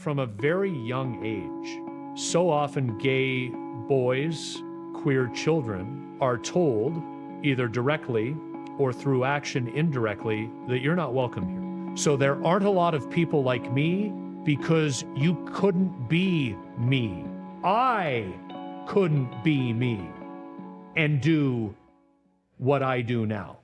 from a very young age, so often gay boys, queer children are told, either directly or through action indirectly, that you're not welcome here. So there aren't a lot of people like me because you couldn't be me. I couldn't be me and do what I do now.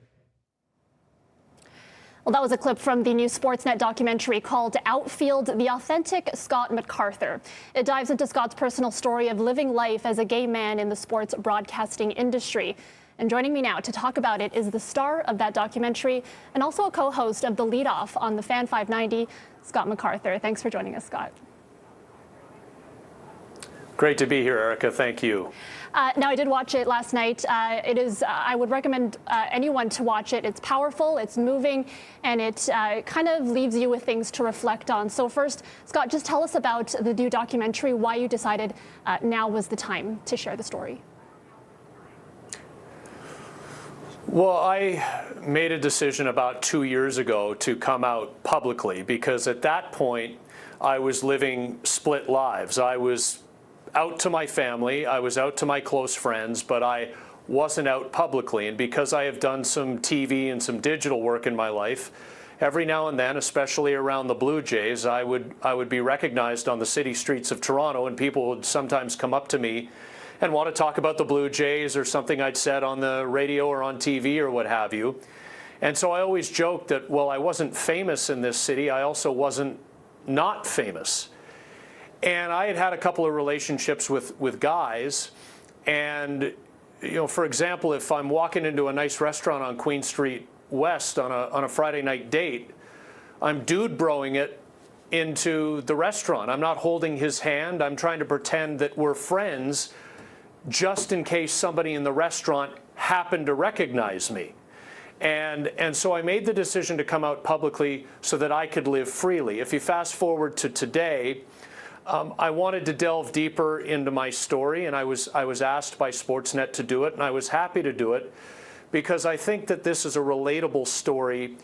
Well, that was a clip from the new Sportsnet documentary called Outfield, The Authentic Scott MacArthur. It dives into Scott's personal story of living life as a gay man in the sports broadcasting industry. And joining me now to talk about it is the star of that documentary and also a co-host of The Leadoff on the Fan 590, Scott MacArthur. Thanks for joining us, Scott. Great to be here, Erica. Thank you. Now, I did watch it last night. I would recommend anyone to watch it. It's powerful, it's moving, and it kind of leaves you with things to reflect on. So first, Scott, just tell us about the new documentary, why you decided now was the time to share the story. Well, I made a decision about 2 years ago to come out publicly because at that point, I was living split lives. I was out to my family, I was out to my close friends, but I wasn't out publicly. And because I have done some TV and some digital work in my life, every now and then, especially around the Blue Jays, I would be recognized on the city streets of Toronto, and people would sometimes come up to me and want to talk about the Blue Jays or something I'd said on the radio or on TV or what have you. And so I always joked that, well, I wasn't famous in this city, I also wasn't not famous. And I had had a couple of relationships with guys, and for example, if I'm walking into a nice restaurant on Queen Street West on a Friday night date, I'm dude broing it into the restaurant. I'm not holding his hand. I'm trying to pretend that we're friends just in case somebody in the restaurant happened to recognize me. And so I made the decision to come out publicly so that I could live freely. If you fast forward to today, I wanted to delve deeper into my story, and I was asked by Sportsnet to do it, and I was happy to do it because I think that this is a relatable story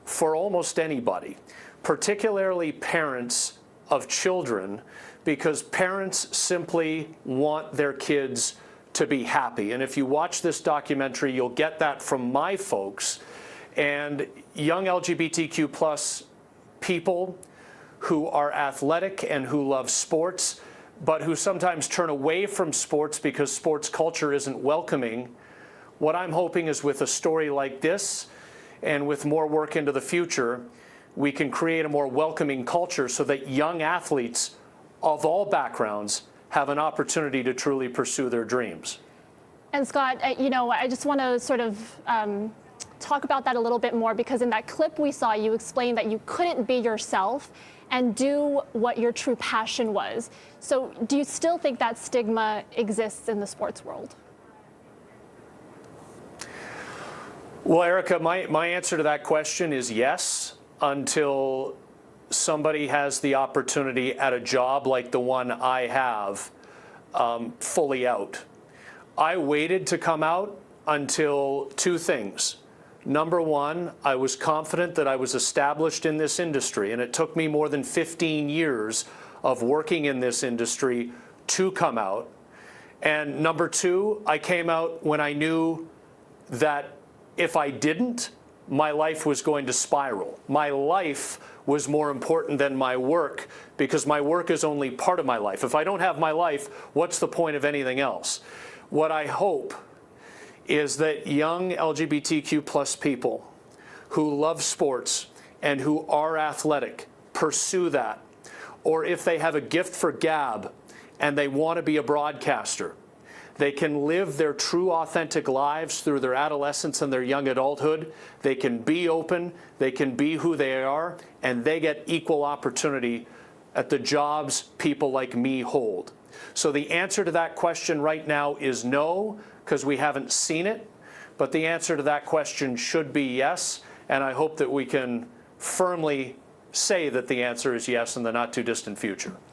for almost anybody, particularly parents of children, because parents simply want their kids to be happy. And if you watch this documentary, you'll get that from my folks and young LGBTQ plus people who are athletic and who love sports, but who sometimes turn away from sports because sports culture isn't welcoming. What I'm hoping is with a story like this and with more work into the future, we can create a more welcoming culture so that young athletes of all backgrounds have an opportunity to truly pursue their dreams. And Scott, I just want to sort of talk about that a little bit more, because in that clip we saw, you explained that you couldn't be yourself and do what your true passion was. So do you still think that stigma exists in the sports world? Well, Erica, my answer to that question is yes, until somebody has the opportunity at a job like the one I have, fully out. I waited to come out until two things. Number one, I was confident that I was established in this industry, and it took me more than 15 years of working in this industry to come out. And number two, I came out when I knew that if I didn't, my life was going to spiral. My life was more important than my work, because my work is only part of my life. If I don't have my life, what's the point of anything else? What I hope is that young LGBTQ plus people who love sports and who are athletic pursue that. Or if they have a gift for gab and they want to be a broadcaster, they can live their true authentic lives through their adolescence and their young adulthood. They can be open, they can be who they are, and they get equal opportunity at the jobs people like me hold. So the answer to that question right now is no, because we haven't seen it, but the answer to that question should be yes, and I hope that we can firmly say that the answer is yes in the not too distant future.